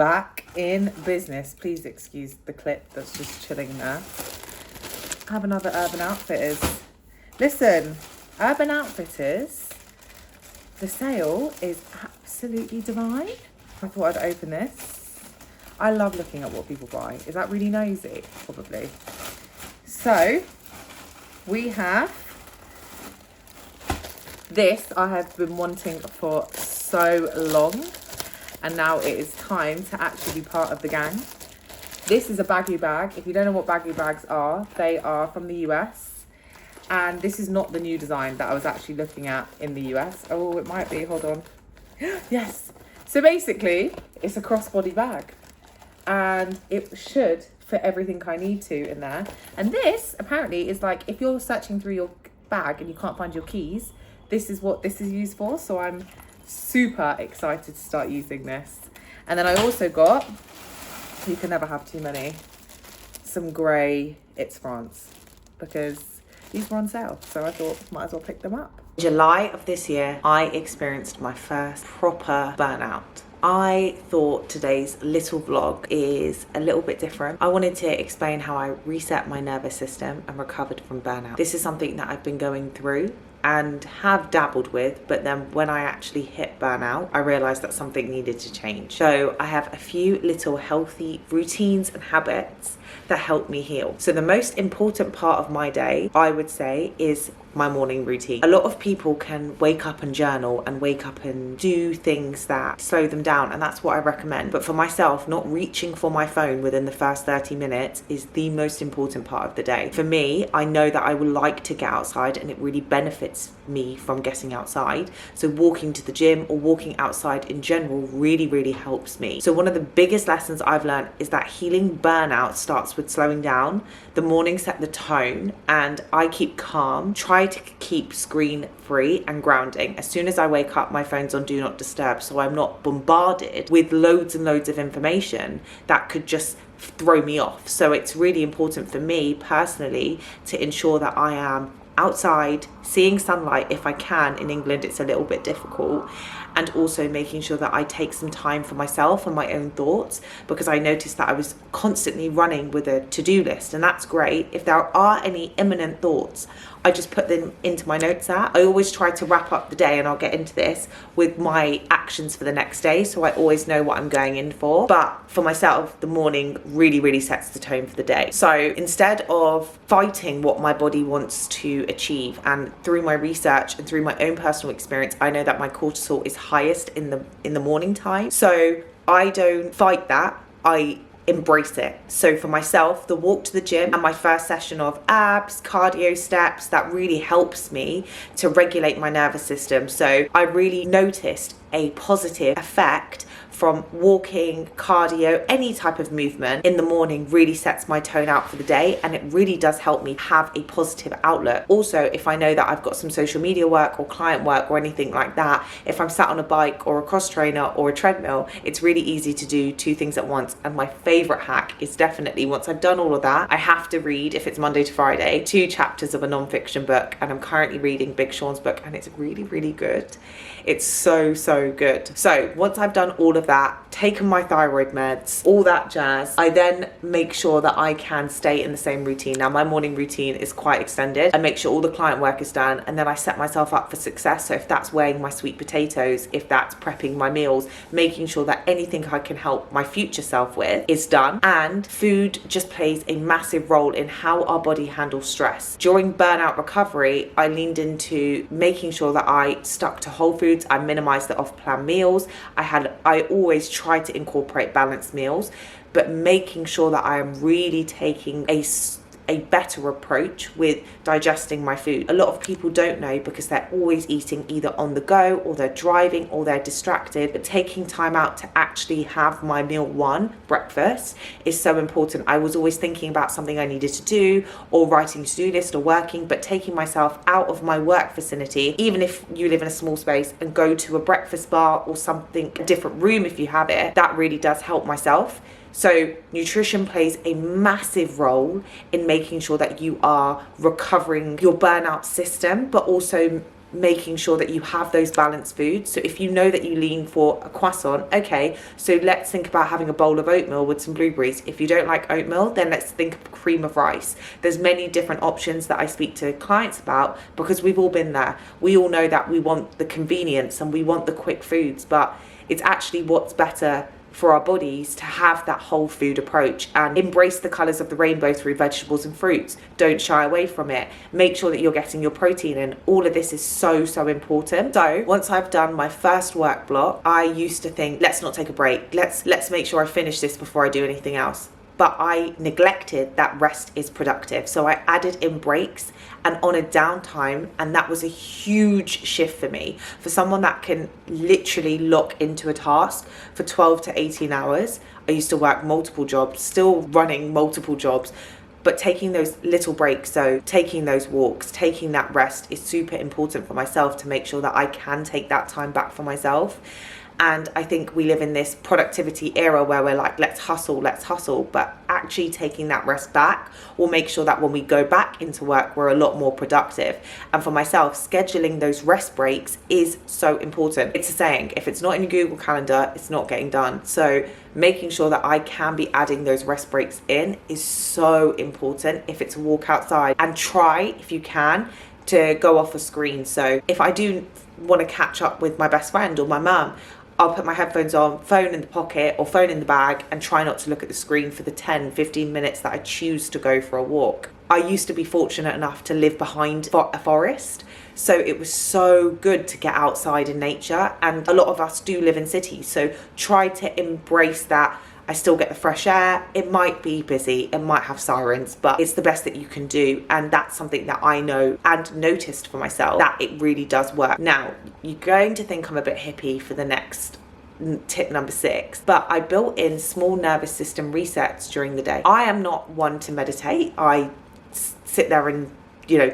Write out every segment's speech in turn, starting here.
back in business. Please excuse the clip that's just chilling there. I have another Urban Outfitters. Listen, Urban Outfitters, the sale is absolutely divine. I thought I'd open this. I love looking at what people buy. Is that really nosy? Probably. So, we have this I have been wanting for so long, and now it is time to actually be part of the gang. This is a baggy bag. If you don't know what baggy bags are, they are from the US, and this is not the new design that I was actually looking at in the US. Oh, it might be, hold on. Yes. So basically, it's a crossbody bag, and it should fit everything I need to in there. And this apparently is like, if you're searching through your bag and you can't find your keys, this is what this is used for. So I'm super excited to start using this. And then I also got, you can never have too many, some grey It's France, because these were on sale. So I thought, might as well pick them up. July of this year, I experienced my first proper burnout. I thought today's little vlog is a little bit different. I wanted to explain how I reset my nervous system and recovered from burnout. This is something that I've been going through and have dabbled with, but then when I actually hit burnout, I realized that something needed to change. So I have a few little healthy routines and habits that help me heal. So the most important part of my day, I would say, is my morning routine. A lot of people can wake up and journal and wake up and do things that slow them down, and that's what I recommend. But for myself, not reaching for my phone within the first 30 minutes is the most important part of the day. For me, I know that I would like to get outside, and it really benefits me from getting outside. So walking to the gym or walking outside in general really helps me. So one of the biggest lessons I've learned is that healing burnout starts with slowing down. The morning set the tone, and I keep calm, try to keep screen free and grounding. As soon as I wake up, my phone's on do not disturb, so I'm not bombarded with loads and loads of information that could just throw me off. So it's really important for me personally to ensure that I am outside, seeing sunlight if I can. In England it's a little bit difficult, and also making sure that I take some time for myself and my own thoughts, because I noticed that I was constantly running with a to-do list, and that's great. If there are any imminent thoughts, I just put them into my notes app. I always try to wrap up the day, and I'll get into this, with my actions for the next day, so I always know what I'm going in for. But for myself, the morning really sets the tone for the day. So instead of fighting what my body wants to achieve, and through my research and through my own personal experience, I know that my cortisol is highest in the morning time. So I don't fight that, I embrace it. So for myself, the walk to the gym and my first session of abs, cardio steps, that really helps me to regulate my nervous system. So I really noticed a positive effect from walking, cardio, any type of movement in the morning really sets my tone out for the day, and it really does help me have a positive outlook. Also, if I know that I've got some social media work or client work or anything like that, if I'm sat on a bike or a cross trainer or a treadmill, it's really easy to do two things at once. And my favorite hack is definitely, once I've done all of that, I have to read, if it's Monday to Friday, 2 chapters of a non-fiction book, and I'm currently reading Big Sean's book, and it's really good. It's so good. So once I've done all of that, taken my thyroid meds, all that jazz, I then make sure that I can stay in the same routine. Now my morning routine is quite extended. I make sure all the client work is done, and then I set myself up for success. So if that's weighing my sweet potatoes, if that's prepping my meals, making sure that anything I can help my future self with is done. And food just plays a massive role in how our body handles stress. During burnout recovery, I leaned into making sure that I stuck to whole foods. I minimized the off-plan meals. I always try to incorporate balanced meals, but making sure that I am really taking a better approach with digesting my food. A lot of people don't know because they're always eating either on the go, or they're driving, or they're distracted. But taking time out to actually have my meal one, breakfast, is so important. I was always thinking about something I needed to do, or writing a to-do list, or working, but taking myself out of my work vicinity, even if you live in a small space, and go to a breakfast bar or something, a different room if you have it, that really does help myself. So nutrition plays a massive role in making sure that you are recovering your burnout system, but also making sure that you have those balanced foods. So if you know that you lean for a croissant, okay, so let's think about having a bowl of oatmeal with some blueberries. If you don't like oatmeal, then let's think of cream of rice. There's many different options that I speak to clients about, because we've all been there. We all know that we want the convenience and we want the quick foods, but it's actually what's better for our bodies to have that whole food approach and embrace the colours of the rainbow through vegetables and fruits. Don't shy away from it. Make sure that you're getting your protein in. All of this is so important. So once I've done my first work block, I used to think, let's not take a break. Let's make sure I finish this before I do anything else. But I neglected that rest is productive. So I added in breaks and on a downtime, and that was a huge shift for me. For someone that can literally lock into a task for 12 to 18 hours, I used to work multiple jobs, still running multiple jobs, but taking those little breaks, so taking those walks, taking that rest is super important for myself to make sure that I can take that time back for myself. And I think we live in this productivity era where we're like, let's hustle. But actually taking that rest back will make sure that when we go back into work, we're a lot more productive. And for myself, scheduling those rest breaks is so important. It's a saying, if it's not in your Google Calendar, it's not getting done. So making sure that I can be adding those rest breaks in is so important. If it's a walk outside, and try, if you can, to go off a screen. So if I do want to catch up with my best friend or my mum, I'll put my headphones on, phone in the pocket or phone in the bag, and try not to look at the screen for the 10-15 minutes that I choose to go for a walk. I used to be fortunate enough to live behind a forest, so it was so good to get outside in nature, and a lot of us do live in cities, so try to embrace that. I still get the fresh air. It might be busy, it might have sirens, but it's the best that you can do. And that's something that I know and noticed for myself, that it really does work. Now, you're going to think I'm a bit hippie for the next tip number 6, but I built in small nervous system resets during the day. I am not one to meditate. I sit there and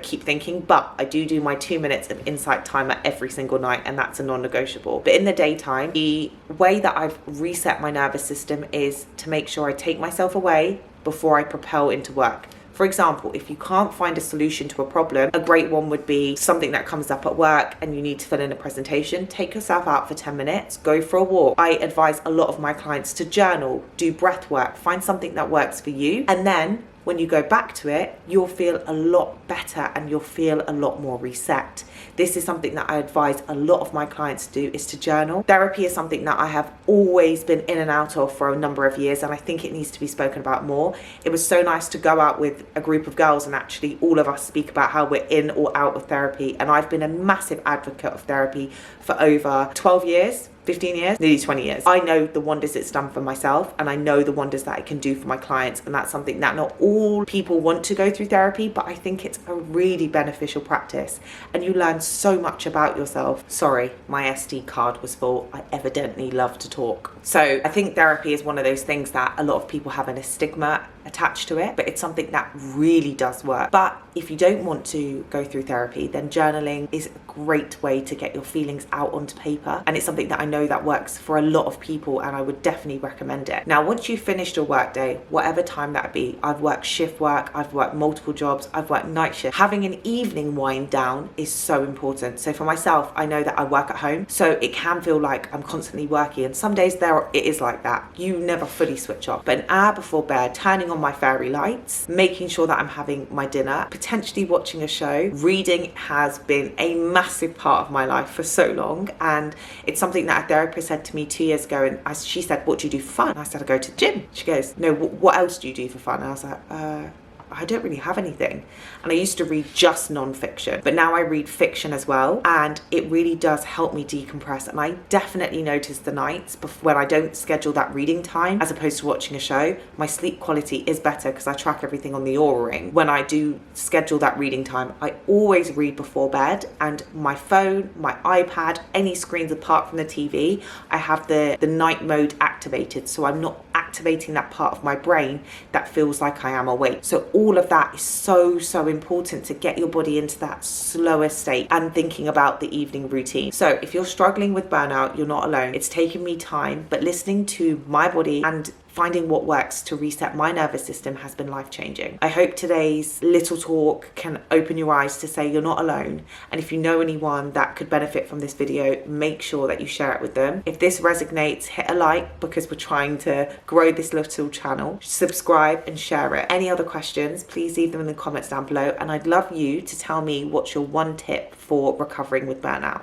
keep thinking, but I do my 2 minutes of insight timer every single night, and that's a non-negotiable. But in the daytime, the way that I've reset my nervous system is to make sure I take myself away before I propel into work. For example, if you can't find a solution to a problem, a great one would be something that comes up at work and you need to fill in a presentation. Take yourself out for 10 minutes, go for a walk. I advise a lot of my clients to journal, do breath work, find something that works for you, and then when you go back to it, you'll feel a lot better and you'll feel a lot more reset. This is something that I advise a lot of my clients to do, is to journal. Therapy is something that I have always been in and out of for a number of years, and I think it needs to be spoken about more. It was so nice to go out with a group of girls and actually all of us speak about how we're in or out of therapy, and I've been a massive advocate of therapy for over 12 years. 15 years, nearly 20 years. I know the wonders it's done for myself, and I know the wonders that it can do for my clients, and that's something that not all people want to go through therapy, but I think it's a really beneficial practice, and you learn so much about yourself. Sorry, my SD card was full. I evidently love to talk. So I think therapy is one of those things that a lot of people have a stigma attached to it, but it's something that really does work. But if you don't want to go through therapy, then journaling is a great way to get your feelings out onto paper, and it's something that I know that works for a lot of people, and I would definitely recommend it. Now, once you've finished your work day, whatever time that be, I've worked shift work, I've worked multiple jobs, I've worked night shift, having an evening wind down is so important. So for myself, I know that I work at home, so it can feel like I'm constantly working, and some days it is like that. You never fully switch off, but an hour before bed, turning on my fairy lights, making sure that I'm having my dinner, potentially watching a show. Reading has been a massive part of my life for so long, and it's something that a therapist said to me 2 years ago, and she said, what do you do for fun? And I said, I go to the gym. She goes, no, what else do you do for fun? And I was like, I don't really have anything. And I used to read just non-fiction, but now I read fiction as well, and it really does help me decompress. And I definitely notice the nights when I don't schedule that reading time as opposed to watching a show, my sleep quality is better because I track everything on the Aura Ring. When I do schedule that reading time, I always read before bed, and my phone, my iPad, any screens apart from the TV, I have the night mode activated, so I'm not activating that part of my brain that feels like I am awake. So all of that is so important to get your body into that slower state and thinking about the evening routine. So if you're struggling with burnout, you're not alone. It's taken me time, but listening to my body and finding what works to reset my nervous system has been life-changing. I hope today's little talk can open your eyes to say you're not alone, and if you know anyone that could benefit from this video, make sure that you share it with them. If this resonates, hit a like, because we're trying to grow this little channel. Subscribe and share it. Any other questions, please leave them in the comments down below, and I'd love you to tell me what's your one tip for recovering with burnout.